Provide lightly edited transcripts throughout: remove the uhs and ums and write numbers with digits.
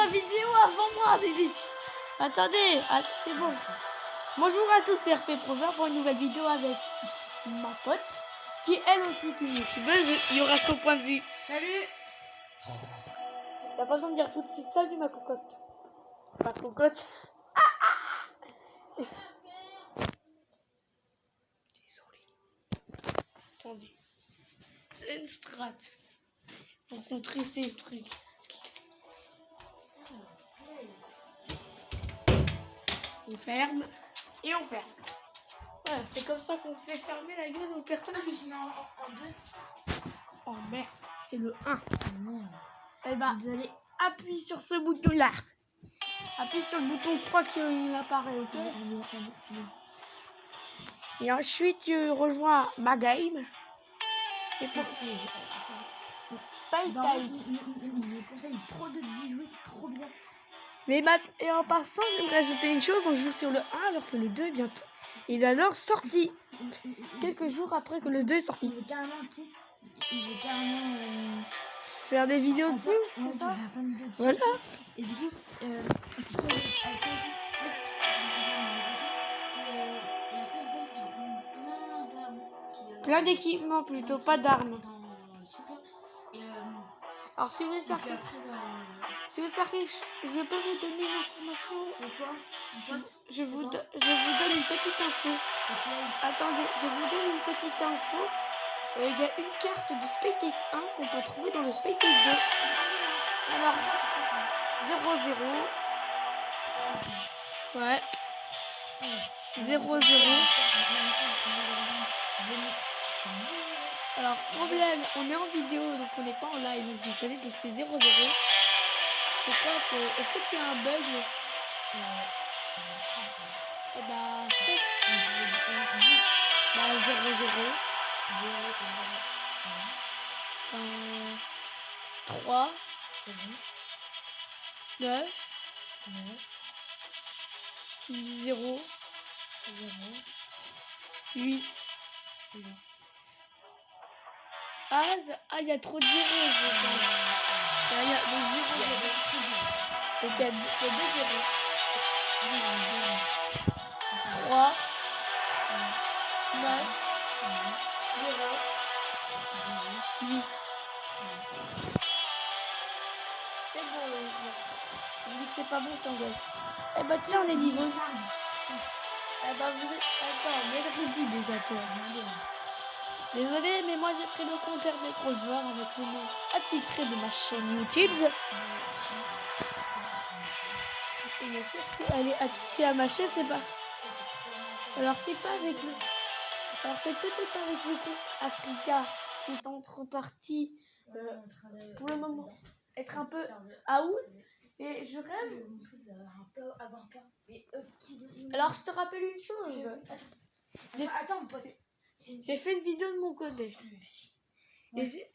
la vidéo avant moi, bébé. Attendez, c'est bon. Bonjour à tous, c'est RP Prover pour une nouvelle vidéo avec ma pote, qui elle aussi est une youtubeuse. Il y aura son point de vue. Salut. T'as pas besoin de dire tout de suite salut ma cocotte. Ma cocotte. Désolé. Attendez. C'est une strat. Pour contrer ces trucs. On ferme et on ferme. Voilà, c'est comme ça qu'on fait fermer la gueule aux personnes qui sont en deux. Oh merde, c'est le 1. Et bah, vous allez appuyer sur ce bouton-là. Appuie sur le bouton croix qui apparaît, ok? Et ensuite, tu rejoins ma game. Et pour Spy Tight. Il me conseille trop d'y jouer, c'est trop bien. Mais et en passant, j'aimerais ajouter une chose. On joue sur le 1 alors que le 2 est bientôt. Il est alors sorti. Quelques jours après que le 2 est sorti. Il veut carrément, tu sais, il veut carrément faire des vidéos dessus, c'est ça? ça. Plein de vidéos dessus. Voilà. Et du coup, plein d'équipements plutôt, pas d'armes. Alors si vous voulez savoir, je peux vous donner une information. C'est quoi? Je vous donne une petite info. Attendez, je vous donne une petite info. Il y a une carte du Spytek 1 qu'on peut trouver dans le Spytek 2. Alors, 0-0. Ouais. 0-0. Alors, problème, on est en vidéo, donc on n'est pas en live, donc désolé, donc c'est 0-0. Je crois que... Est-ce que tu as un bug? Eh bah, 16. Bah, 0-0. 3. 9. 0. 8. Ah, il y a trop de 0, je pense. Il y a donc 0-0. Donc il y a 2-0. 3. 9. 0. 8. C'est bon, tu me dis que c'est pas bon, je t'engueule. Eh bah tiens, on est niveau. Eh bah vous êtes... Attends, mais ready déjà toi. Désolé, mais moi j'ai pris le compte RP Prover avec le nom attitré de ma chaîne YouTube. Et bien sûr, si elle est attitrée à ma chaîne, c'est pas... Alors c'est pas avec le... Alors c'est peut-être pas avec le compte Africa qui est entre partie pour le moment être un peu out. Et je rêve. Alors je te rappelle une chose. J'ai fait une vidéo de mon côté. Et j'ai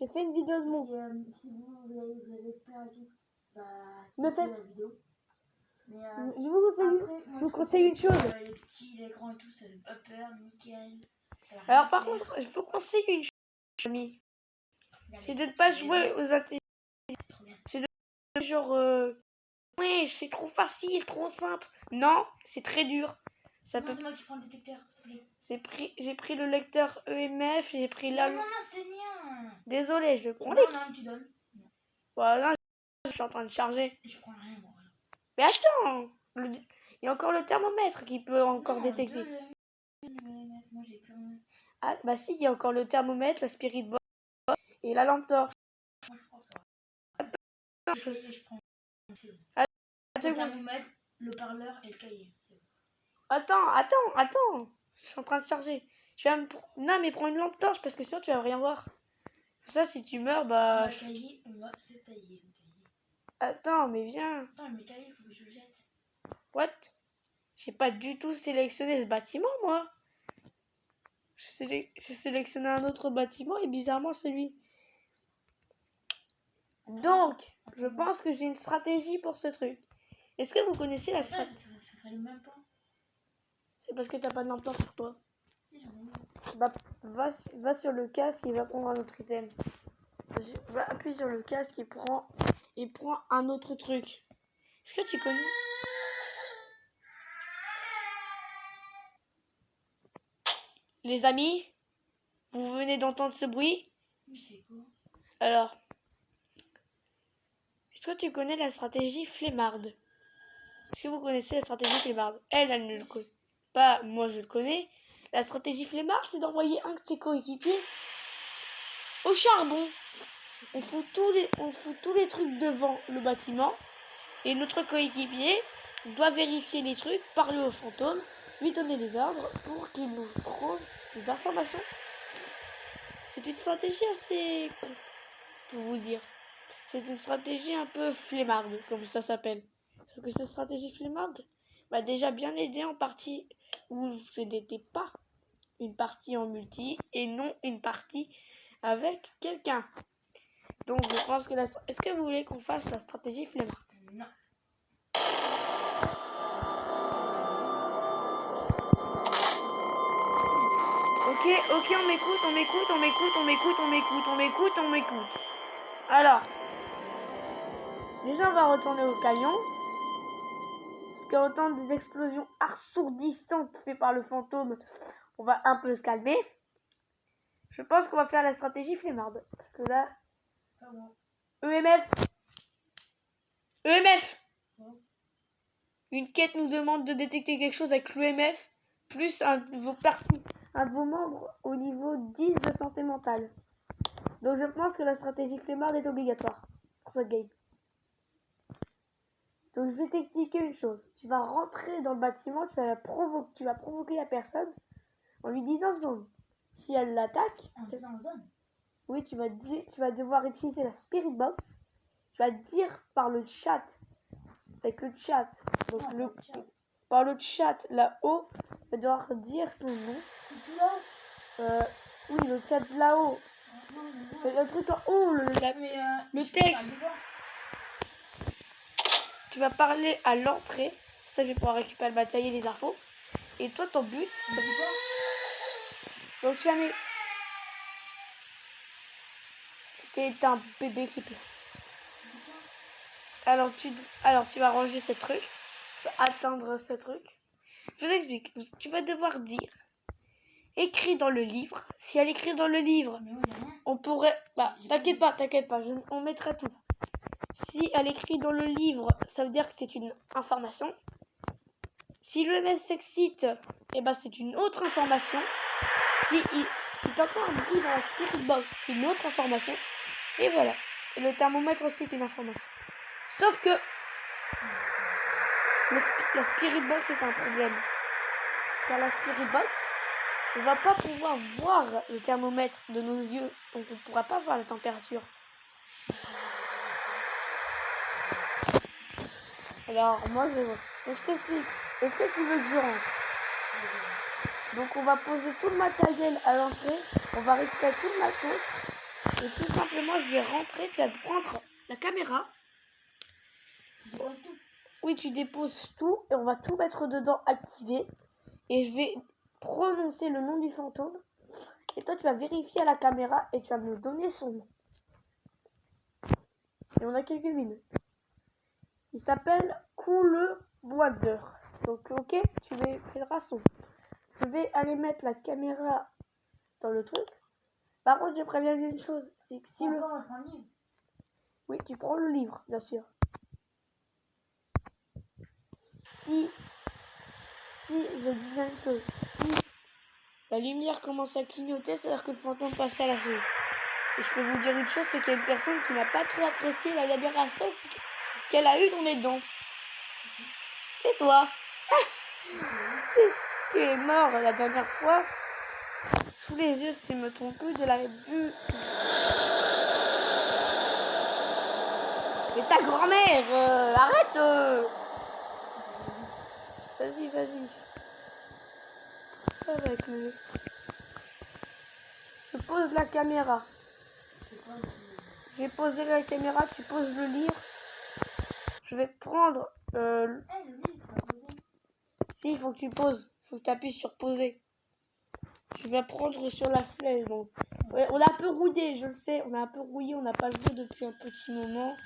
fait une vidéo de mon côté. Si vous avez perdu, ne faites la vidéo. Mais je vous conseille une chose. Les petits, les grands et tout, ça fait pas peur, nickel. Alors par contre, je vous conseille une chose, ami. C'est de ne pas jouer aux intelligents. C'est de genre ouais, c'est trop facile, trop simple. Non, c'est très dur. Ça peut... C'est moi qui prends le détecteur, s'il te plaît. J'ai pris le lecteur EMF, j'ai pris la... Non, c'était mien. Désolé, je le prends. Non, tu donnes. Voilà, je suis en train de charger. Je prends rien, moi. Mais attends, il y a encore le thermomètre qui peut encore détecter. Moi, j'ai plus rien. Ah, bah si, il y a encore le thermomètre, la spirit box et la lampe torche. Moi, je prends ça. Attends, Je prends. Le thermomètre, le parleur et le cahier. Attends. Je suis en train de charger. Non, mais prends une lampe torche parce que sinon tu vas rien voir. Ça, si tu meurs, bah... Le cahier, c'est taillé. Attends, mais viens. Attends, mais le cahier, il faut que je le jette. What? J'ai pas du tout sélectionné ce bâtiment, moi. Je sélectionnais un autre bâtiment et bizarrement c'est lui. Donc, je pense que j'ai une stratégie pour ce truc. Est-ce que vous connaissez la stratégie? Ça s'allume même pas. C'est parce que t'as pas de lampe torche pour toi. Si, j'en ai une. Bah, va sur le casque et va prendre un autre item. Appuie sur le casque et prends et prends un autre truc. Est-ce que tu connais? Les amis, vous venez d'entendre ce bruit? Mais c'est quoi? Alors, est-ce que tu connais la stratégie flemmarde? Est-ce que vous connaissez la stratégie flemmarde? Elle ne le connaît pas. Moi, je le connais. La stratégie flemmarde, c'est d'envoyer un de ses coéquipiers au charbon. On fout tous les trucs devant le bâtiment. Et notre coéquipier doit vérifier les trucs, parler au fantôme, lui donner des ordres pour qu'il nous trouve des informations. C'est une stratégie assez... pour vous dire. C'est une stratégie un peu flemmarde, comme ça s'appelle. Sauf que cette stratégie flemmarde m'a déjà bien aidé en partie où ce n'était pas une partie en multi et non une partie avec quelqu'un. Donc je pense que est-ce que vous voulez qu'on fasse la stratégie flemmarde? Non. Ok, on m'écoute. Alors, déjà on va retourner au camion. Parce qu'entendre des explosions assourdissantes faites par le fantôme, on va un peu se calmer. Je pense qu'on va faire la stratégie flemmarde. Parce que là, Comment? EMF. Ouais. Une quête nous demande de détecter quelque chose avec l'EMF, plus un de vos membres au niveau 10 de santé mentale. Donc je pense que la stratégie flemmarde est obligatoire pour ce game. Donc je vais t'expliquer une chose. Tu vas rentrer dans le bâtiment, tu vas provoquer la personne en lui disant son nom. Si elle l'attaque, oui, tu vas devoir utiliser la spirit box. Tu vas dire par le chat, avec le chat, donc par le chat là-haut, tu vas devoir dire son nom. Tout là? Oui, le chat là-haut. Le truc en haut, le texte. Tu vas parler à l'entrée. Ça, je vais pouvoir récupérer le matériel et les infos. Et toi, ton but, donc tu vas mettre... C'était un bébé qui pleure. Alors tu vas ranger ce truc. Tu vas atteindre ce truc. Je vous explique. Tu vas devoir dire... Écrit dans le livre. Si elle écrit dans le livre, on pourrait... Bah, t'inquiète pas, on mettra tout. Si elle écrit dans le livre, ça veut dire que c'est une information. Si le MS s'excite, eh ben c'est une autre information. Si t'entends un bruit dans la spirit box, c'est une autre information. Et voilà. Et le thermomètre aussi est une information. Sauf que la spirit box est un problème. Car la spirit box, on va pas pouvoir voir le thermomètre de nos yeux. Donc on ne pourra pas voir la température. Alors moi je vais voir. Donc je t'explique. Est-ce que tu veux que je rentre? Donc on va poser tout le matériel à l'entrée. On va récupérer tout le matos. Et tout simplement je vais rentrer. Tu vas prendre la caméra. Oui, tu déposes tout. Et on va tout mettre dedans activé. Et je vais prononcer le nom du fantôme. Et toi tu vas vérifier à la caméra. Et tu vas me donner son nom. Et on a quelques minutes. Il s'appelle Cool Boider. Donc ok, tu verras son. Je vais aller mettre la caméra dans le truc. Par contre, je préviens une chose, c'est que si oui, tu prends le livre, bien sûr. Si je dis bien une chose, si la lumière commence à clignoter, c'est-à-dire que le fantôme passe à la chose. Et je peux vous dire une chose, c'est qu'il y a une personne qui n'a pas trop apprécié la libération qu'elle a eue dans les dents. C'est toi. Tu es mort la dernière fois. Sous les yeux, si je me trompe plus, de la vue. Mais ta grand-mère, arrête. Vas-y. Avec lui. Je pose la caméra. J'ai posé la caméra, tu poses le livre. Je vais prendre... le livre, c'est pas posé. Si, il faut que tu poses. Il faut que tu appuies sur poser. Je vais prendre sur la flèche. Donc, Ouais, on a un peu rouillé, je le sais. On a un peu rouillé, on n'a pas joué depuis un petit moment.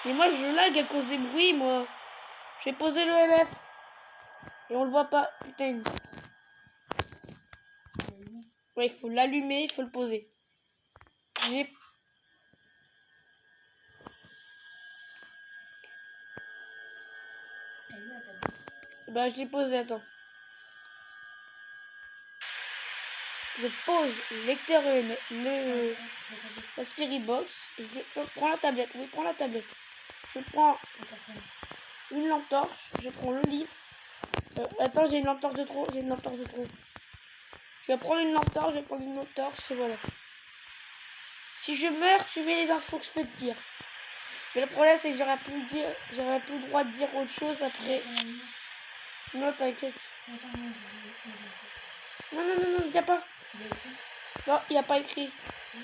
Et moi, je lag à cause des bruits, moi. Je vais poser le MF. Et on le voit pas. Putain. Ouais, il faut l'allumer, il faut le poser. J'ai... Bah, je l'ai posé, attends. Je pose le lecteur la Spirit Box. Je prends la tablette. Oui, prends la tablette. Je prends une lampe torche. Je prends le livre. Attends, j'ai une lampe torche de trop. J'ai une lampe torche de trop. Je vais prendre une lampe torche. Je vais prendre une lampe torche. Et voilà. Si je meurs, tu mets les infos que je vais te dire. Mais le problème, c'est que j'aurais plus le droit de dire autre chose après. Non, t'inquiète. Non, non, non, non, y a pas. Non, il n'y a pas écrit.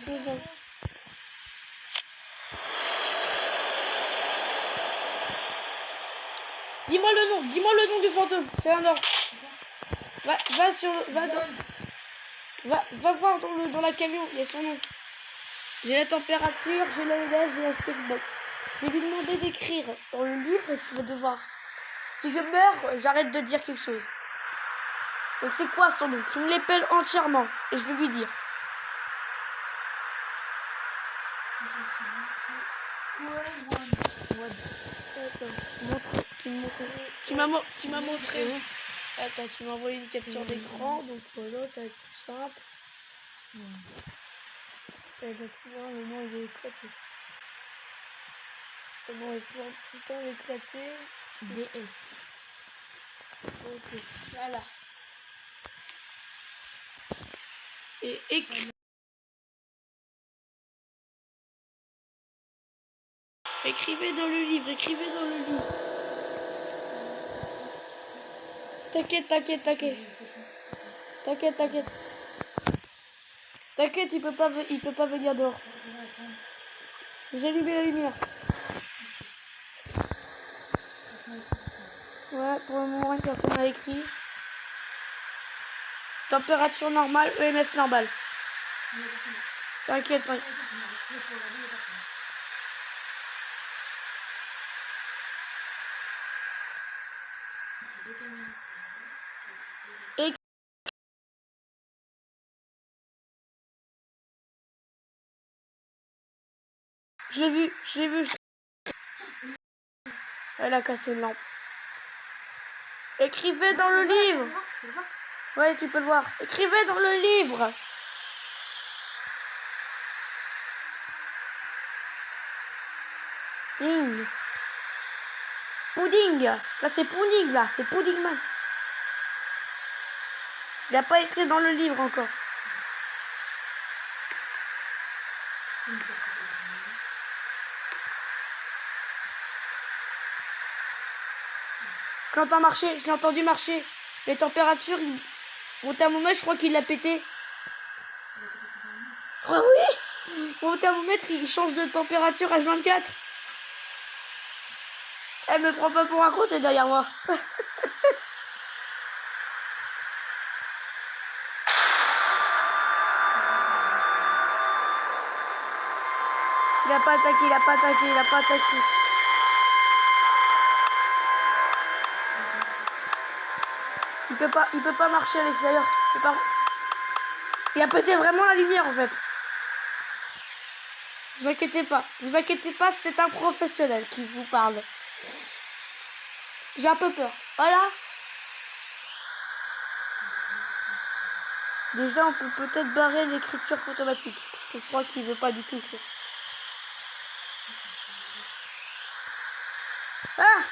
Non. Dis-moi le nom du fantôme. C'est un or. Va sur le. Va voir dans la camion, il y a son nom. J'ai la température, j'ai l'ALF, j'ai la speedbox. Je vais lui demander d'écrire dans le livre et tu vas devoir. Si je meurs, j'arrête de dire quelque chose. Donc c'est quoi son nom? Tu me l'appelles entièrement et je vais lui dire. Tu m'as montré. Attends, tu m'as envoyé une capture d'écran, donc voilà, ça va être plus simple. Et donc là, le nom il est éclaté. Le nom est tout le temps éclaté. DS. Ok, voilà. Et écrivez dans le livre, écrivez dans le livre. T'inquiète. T'inquiète, il peut pas venir dehors. J'ai allumé la lumière. Ouais, pour le moment, personne n'a écrit. Température normale, EMF normal. T'inquiète. Et je l'ai vu. Elle a cassé une lampe. Écrivez dans le livre. Ouais, tu peux le voir. Écrivez dans le livre. Pudding. Là, c'est pudding, là. C'est pudding man. Il n'a pas écrit dans le livre encore. Je l'entends marcher, je l'ai entendu marcher. Les températures, mon thermomètre, je crois qu'il l'a pété. Ah oui, mon thermomètre, il change de température H24. Elle me prend pas pour un con, t'es derrière moi. Il a pas attaqué. Il peut pas marcher à l'extérieur. Il a pété vraiment la lumière en fait. Vous inquiétez pas, c'est un professionnel qui vous parle. J'ai un peu peur. Voilà. Déjà, on peut peut-être barrer l'écriture automatique. Parce que je crois qu'il veut pas du tout écrire. Ah!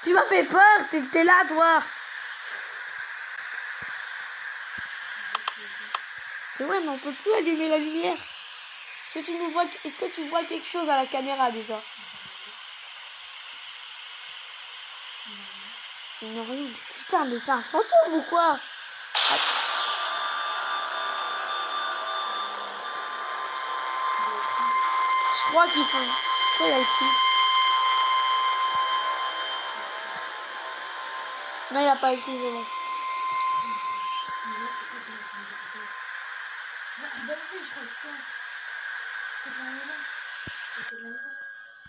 Tu m'as fait peur, t'es là, toi. Mais ouais, mais on peut plus allumer la lumière. Est-ce que tu vois quelque chose à la caméra déjà? Non, rien. Putain, mais c'est un fantôme ou quoi? Je crois qu'il faut... Quoi il a écrit? Non, il a pas écrit, c'est bon.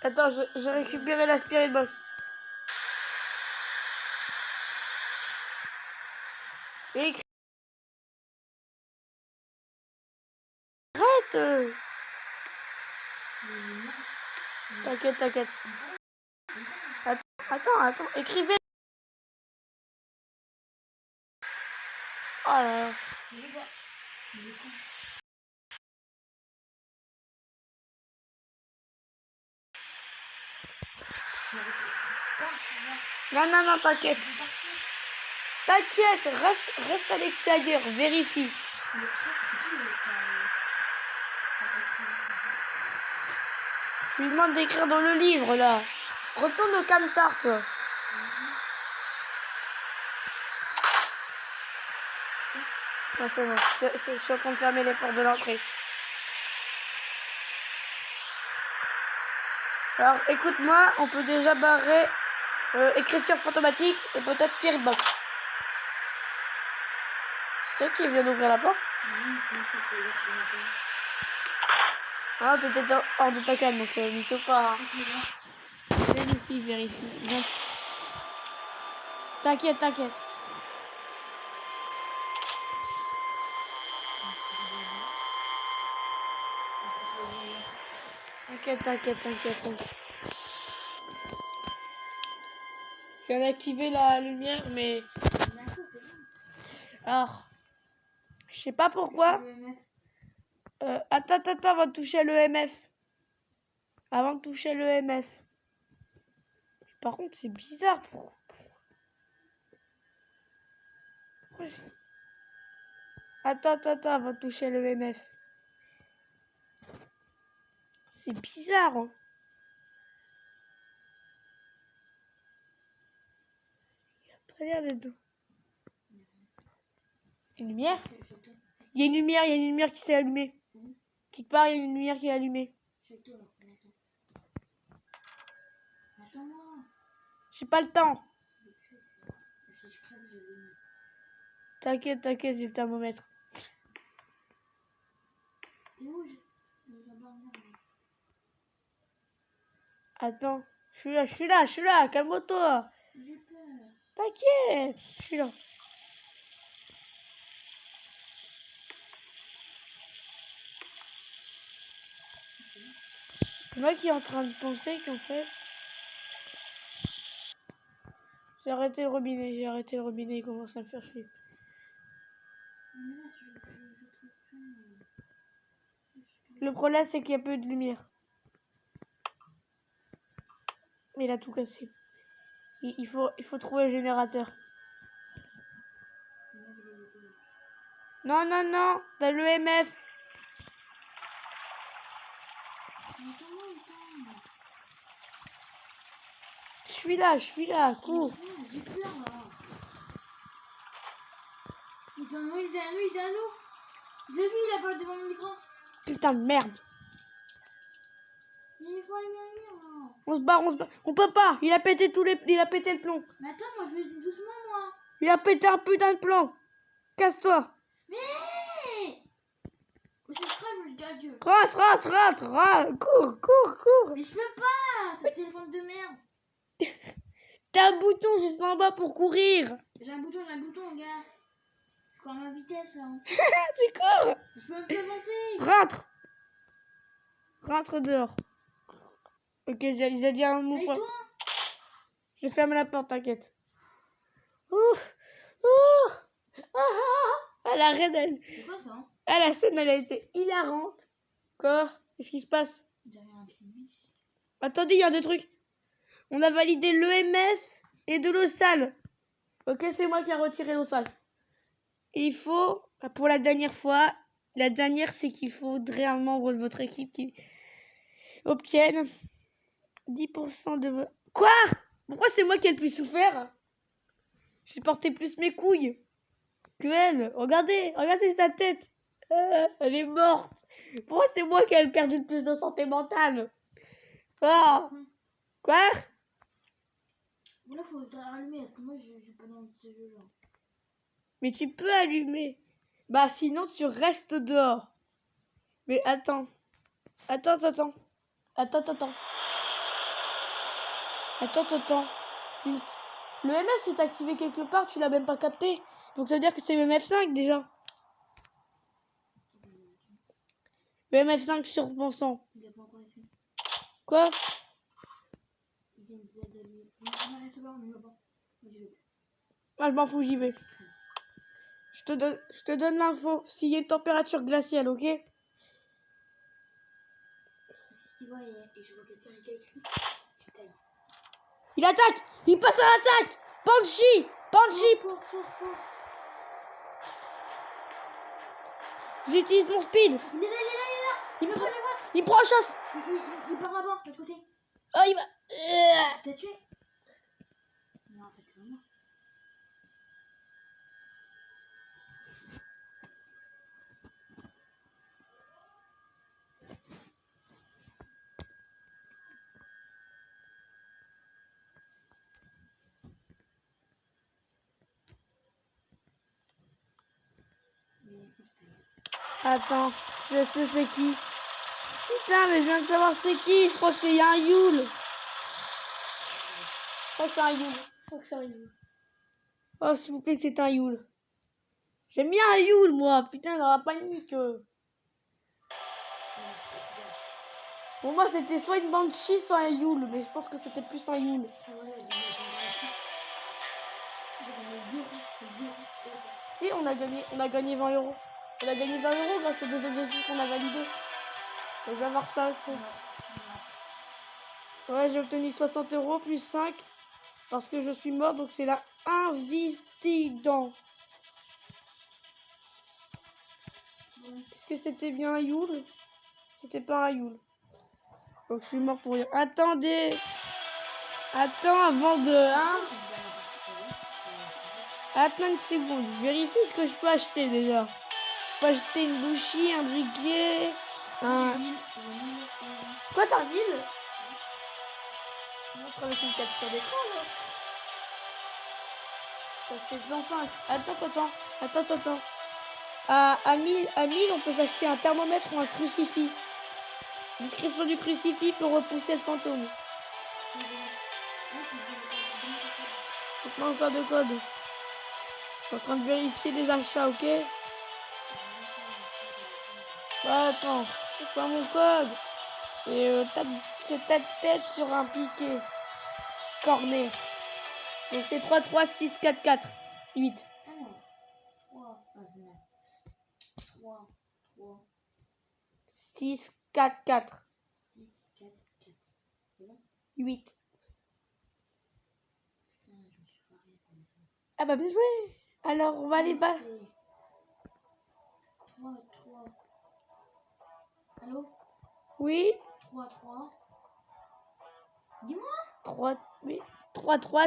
Attends, j'ai récupéré la Spirit Box. Et arrête. T'inquiète, t'inquiète. Attends. Écrivez. Oh là là. Non, t'inquiète. T'inquiète, reste à l'extérieur, vérifie. Je lui demande d'écrire dans le livre, là. Retourne au camtar, toi. Ouais, c'est bon. Je suis en train de fermer les portes de l'entrée. Alors, écoute-moi, on peut déjà barrer écriture fantomatique et peut-être Spirit Box. C'est qui vient d'ouvrir la porte? Ah, t'étais hors de ta canne, donc mytho pas. Vérifie. Bon. T'inquiète. T'inquiète. Je viens d'activer la lumière, mais... Alors, je sais pas pourquoi. Attends, avant de toucher l'EMF. Par contre, c'est bizarre. Pourquoi Attends, avant de toucher l'EMF. C'est bizarre. Hein. Il a pas l'air d'être... Une lumière? Il y a une lumière qui s'est allumée. Quelque part, il y a une lumière qui est allumée. Attends-moi. J'ai pas le temps. T'inquiète, j'ai le thermomètre. T'es où? Attends, je suis là, calme-toi. J'ai peur. T'inquiète, je suis là. C'est moi qui est en train de penser qu'en fait... J'ai arrêté le robinet, il commence à me faire chier. Le problème, c'est qu'il y a peu de lumière. Il a tout cassé. Il faut trouver le générateur. Non, t'as l'EMF. Je suis là, cours. J'ai peur là. Il est à nous. J'ai vu, il a pas devant mon écran. Putain de merde. Mais il faut allumer la lumière là. On se barre. On peut pas. Il a pété le plomb. Mais attends, moi je vais doucement moi. Il a pété un putain de plomb. Casse-toi. Mais c'est stress, je dis adieu. Rentre. Cours. Mais je peux pas, c'est le téléphone de merde. T'as un bouton juste en bas pour courir. J'ai un bouton, regarde. Je cours à ma vitesse là. Tu cours. Je peux me présenter. Rentre dehors. Ok, j'ai dit un mot. Et toi? Je ferme la porte, t'inquiète. La reine, elle... C'est quoi ça? La scène, elle a été hilarante. Quoi? Qu'est-ce qui se passe? Attendez, il y a deux trucs. On a validé l'EMS et de l'eau sale. Ok, c'est moi qui a retiré l'eau sale. Et il faut, pour la dernière fois, c'est qu'il faudrait un membre de votre équipe qui obtienne 10% de votre... Quoi? Pourquoi c'est moi qui ai le plus souffert? J'ai porté plus mes couilles que elle. Regardez sa tête. Elle est morte. Pourquoi c'est moi qui ai perdu le plus de santé mentale? Quoi? Là, faut allumer, parce que moi, je joue pas dans ce jeu-là. Mais tu peux allumer. Bah sinon tu restes dehors. Mais attends. Attends. Le MS est activé quelque part, tu l'as même pas capté. Donc ça veut dire que c'est le MF5 déjà. Le MF5 surpensant. Il a pas encore été. Quoi? Il vient de lui. On va recevoir, on y va pas. Moi, j'y vais plus. Moi je m'en fous, j'y vais. Je te donne l'info. S'il y a une température glaciale, ok? Si tu vois et je vois quelqu'un avec écrit, je taille. Il attaque! Il passe à l'attaque! Banshee! Cours. J'utilise mon speed! Il est là. Il me Je prend... le vois. Il me prend en chasse! Il part là-bas, de l'autre côté. Oh, il va... T'as tué? Non, en fait, c'est vraiment. Attends, je sais c'est qui. Putain, mais je viens de savoir c'est qui. Je crois qu'il y a un Yule. Je crois que c'est un Yule. Oh, s'il vous plaît, que c'est un Yule. J'aime bien un Yule, moi. Putain, dans la panique. Pour moi, c'était soit une Banshee, soit un Yule. Mais je pense que c'était plus un Yule. J'ai gagné 0. Si, on a gagné 20 euros. On a gagné 20 euros grâce aux 2 objectifs qu'on a validés. Donc, je vais avoir ça. Ouais, j'ai obtenu 60 euros plus 5. Parce que je suis mort, donc c'est la invistigant. Est-ce que c'était bien un Yule? C'était pas un Yule. Donc je suis mort pour rien. Attendez. Attends avant de... Hein? Attends une seconde. Je vérifie ce que je peux acheter déjà. Je peux acheter une bouchie, un briquet, un... Quoi, t'as 1000? Montre avec une capture d'écran, là. T'as 705. Attends. À 1000, on peut s'acheter un thermomètre ou un crucifix. Description du crucifix pour repousser le fantôme. C'est pas encore de code. Je suis en train de vérifier les achats, ok? Attends, c'est pas mon code. C'est ta tête sur un piquet. Corner. Donc c'est 33644 8. 6 4 4 8. Ah bah bien joué. Alors on va aller bas. 3. Allô? Oui. 3. Dis-moi. 3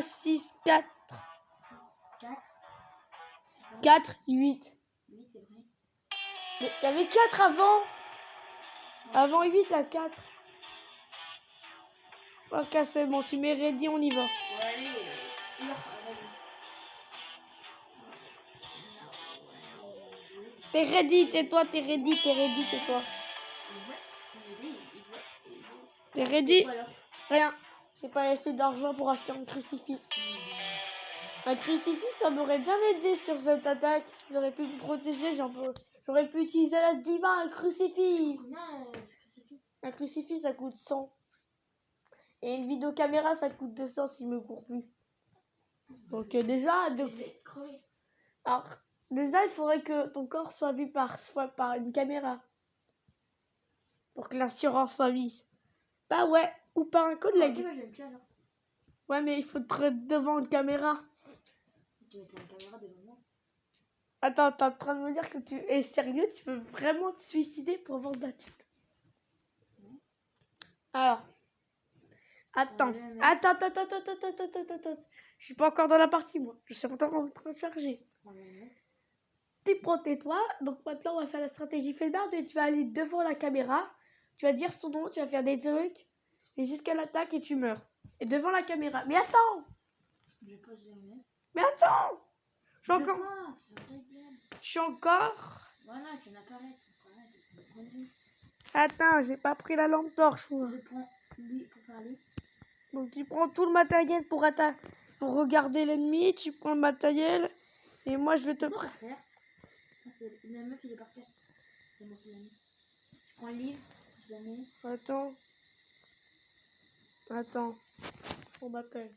6 4 4. 4 8. 8, c'est vrai. Mais il y avait 4 avant. Avant 8, il y a 4. Ok, c'est bon, tu mets ready, on y va. Bon, allez, T'es ready, tais-toi, t'es ready, tais-toi. T'es ready? Rien. J'ai pas assez d'argent pour acheter un crucifix. Un crucifix, ça m'aurait bien aidé sur cette attaque. J'aurais pu me protéger, j'aurais pu utiliser la diva, un crucifix. Combien ce crucifix? Un crucifix, ça coûte 100. Et une vidéocaméra, ça coûte 200 si je me cours plus. Donc déjà, alors, déjà, il faudrait que ton corps soit vu par une caméra. Pour que l'assurance soit mise. Bah ouais, ou par un collègue. Ok, bah, j'aime bien, alors. Ouais, mais il faut te devant une caméra. Tu mets ta caméra devant moi. Attends, t'es en train de me dire que tu es sérieux? Tu veux vraiment te suicider pour vendre la tête? Alors, attends. Je suis pas encore dans la partie, moi. Je suis encore en train de charger. Tu prends tais-toi. Donc maintenant, on va faire la stratégie Felbard. Tu vas aller devant la caméra. Tu vas dire son nom, tu vas faire des trucs. Et jusqu'à l'attaque et tu meurs. Et devant la caméra. Mais attends! Je passe jamais. Mais attends! Je Voilà, suis encore... tu n'as pas arrêté. Attends, j'ai pas pris la lampe torche, moi. Je prends lui pour parler. Donc tu prends tout le matériel pour regarder l'ennemi, tu prends le matériel, et moi je vais te... Pourquoi frère? La meuf il est par terre. C'est moi qui l'ai mis. Je prends le livre, je la mets. Attends. Attends. On m'appelle.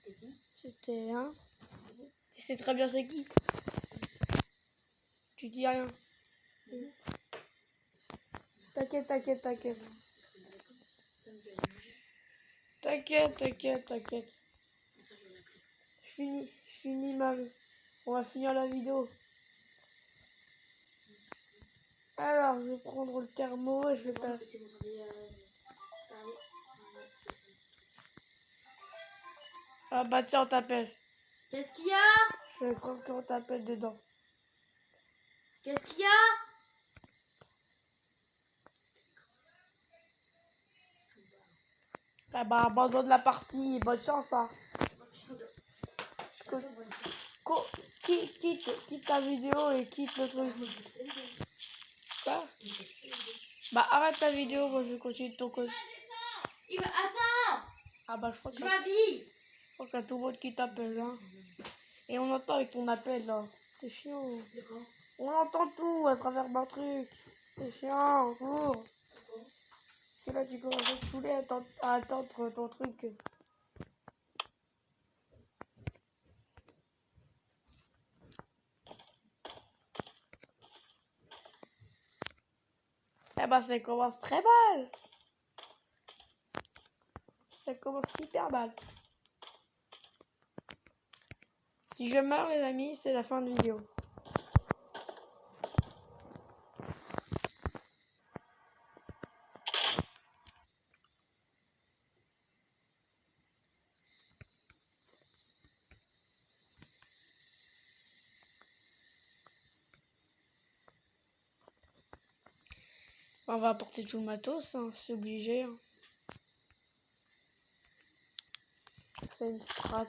C'était qui? C'était un... Tu sais très bien c'est qui. Tu dis rien. T'inquiète, t'inquiète, t'inquiète. T'inquiète, t'inquiète, t'inquiète. Je finis même. On va finir la vidéo. Alors, je vais prendre le thermo et je vais pas... C'est bon, attendez, parler. Ah bah tiens, on t'appelle. Qu'est-ce qu'il y a? Je crois qu'on t'appelle dedans. Qu'est-ce qu'il y a? Ah bah abandonne la partie, bonne chance hein. Quitte ta vidéo et quitte le truc. Quoi? Bah arrête ta vidéo, moi je vais continuer de ton côté. Attends! Ah bah je crois Je m'habille! qu'il y a tout le monde qui t'appelle hein. Et on entend avec ton appel là. C'est chiant. On entend tout à travers mon truc. C'est chiant, cours. Parce que là tu commences à te saouler à attendre ton truc. Eh bah ça commence très mal. Ça commence hyper mal. Si je meurs les amis, c'est la fin de vidéo. On va apporter tout le matos, hein, c'est obligé. Hein. C'est une strat.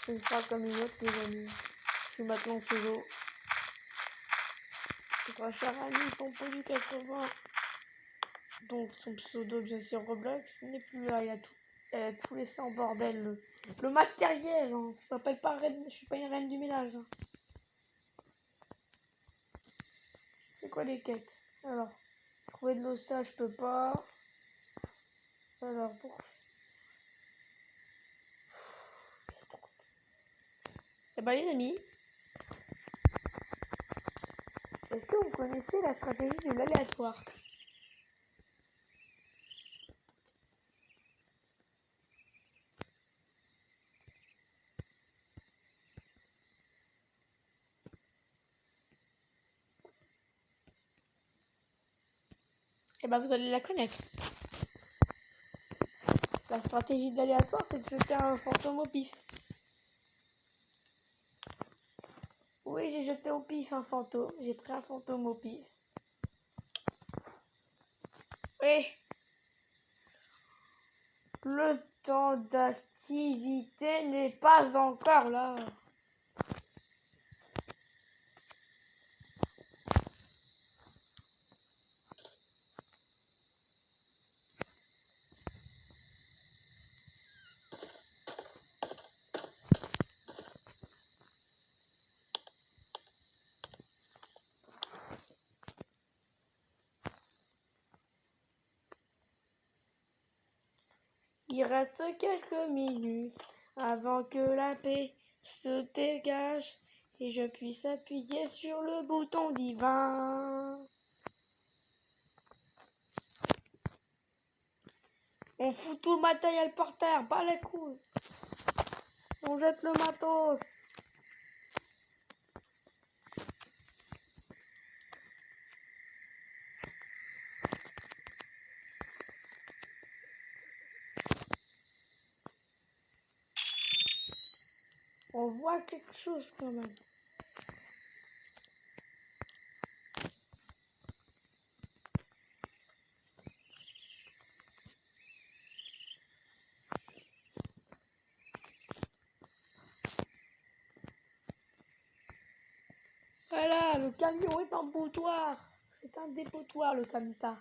C'est une strat comme une autre, les amis. Je suis maintenant solo. Notre cher ami Pompo du 80, donc son pseudo bien sûr Roblox, n'est plus là. Il a tout laissé en bordel. Le matériel, hein. Je m'appelle pas reine, je suis pas une reine du ménage. Hein. C'est quoi les quêtes? Alors, trouver de l'eau ça, je peux pas. Alors, pour... Eh ben les amis, est-ce que vous connaissez la stratégie de l'aléatoire? Eh ben vous allez la connaître. La stratégie de l'aléatoire, c'est de jeter un fantôme au pif. Oui, j'ai jeté au pif un fantôme. J'ai pris un fantôme au pif. Oui. Le temps d'activité n'est pas encore là. Il reste quelques minutes avant que la paix se dégage et je puisse appuyer sur le bouton divin. On fout tout le matériel par terre, pas les couilles. On jette le matos. On voit quelque chose quand même. Voilà, le camion est en dépotoir. C'est un dépotoir, le Kamita.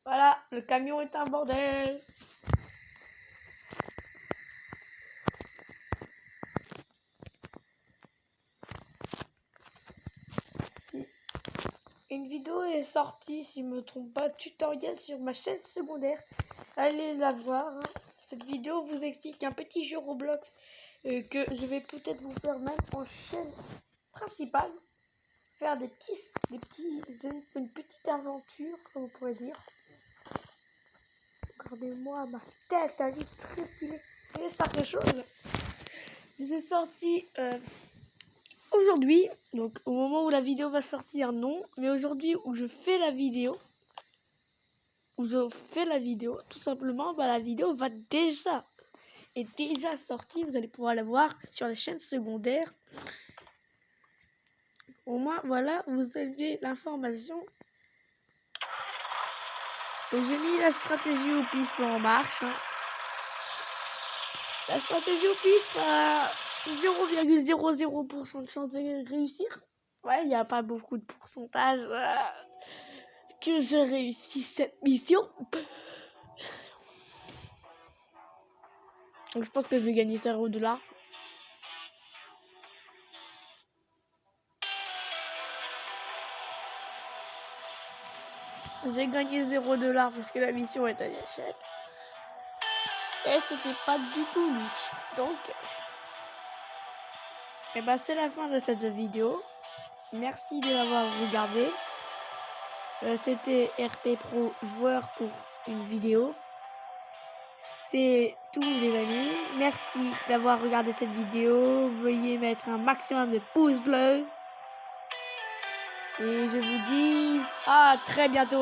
Voilà, le camion est un bordel. Une vidéo est sortie, si je me trompe pas, tutoriel sur ma chaîne secondaire. Allez la voir. Hein. Cette vidéo vous explique un petit jeu Roblox que je vais peut-être vous faire même en chaîne principale. Faire une petite aventure, comme on pourrait dire. Regardez-moi ma tête, elle est très stylée. Et ça quelque chose. J'ai sorti aujourd'hui, donc au moment où la vidéo va sortir, non, mais aujourd'hui où je fais la vidéo, tout simplement, bah, la vidéo est déjà sortie. Vous allez pouvoir la voir sur la chaîne secondaire. Au moins, voilà, vous avez l'information. J'ai mis la stratégie au pif en marche. Hein. La stratégie au pif a 0,00% de chance de réussir. Ouais, il n'y a pas beaucoup de pourcentage que je réussisse cette mission. Donc je pense que je vais gagner 0 $. J'ai gagné 0 $ parce que la mission est à l'échec. Et c'était pas du tout lui. Donc, c'est la fin de cette vidéo. Merci de l'avoir regardé. C'était RP Pro joueur pour une vidéo. C'est tout les amis. Merci d'avoir regardé cette vidéo. Veuillez mettre un maximum de pouces bleus. Et je vous dis à très bientôt.